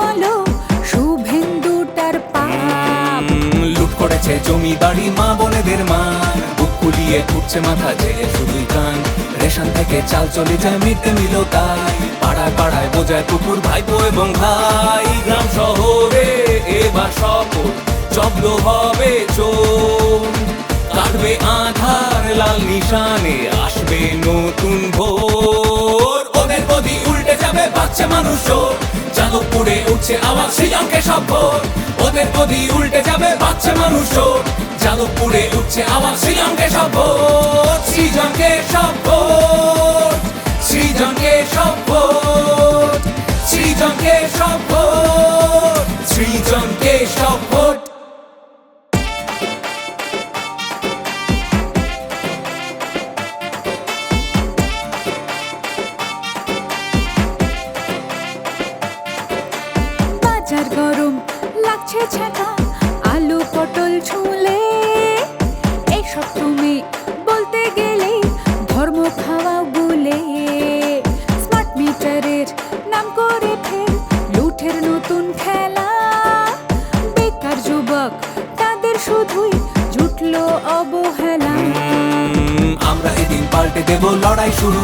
বলো শুভেন্দুটার পাপ? লুট করেছে জমিদারি মা বোনেদের মান, বুক ফুলিয়ে উঠছে মাথা যে শুধুই কান। রেশন থেকে চাল চলে যায় মিটে মিল তাই, পাড়ায় পাড়ায় বোঝায় কুকুর ভাইপো এবং ভাই। গ্রাম শহরে এবার শপথ জব্দ হবে চোর, কাটবে আধার লাল নিশানে আসবে নতুন ভোর। ওদের গদি উল্টে যাবে বাচ্চা মানুষ চোর, যাদবপুরে উঠছে আওয়াজ সৃজনকে সব ভোট। ওদের গদি উল্টে যাবে বাচ্চা মানুষ চোর, যাদবপুরে উঠছে আওয়াজ সৃজনকে সব ভোট। সৃজনকে সব ভোট, সৃজনকে সব ভোট, সৃজনকে সব ভোট, সৃজনকে সব ভোট। বাজার গরম লাগছে ছাকা, আলু পটল ছুলে এইসব তুমি বলতে গেলে ধর্ম খাওয়া বলে। স্মার্ট মিটারের নাম করে ফের লুঠের নতুন খেলা, বেকার যুবক তাদের শুধুই জুটলো অবহেলা। আমরা এদিন পাল্টে দেব লড়াই শুরু।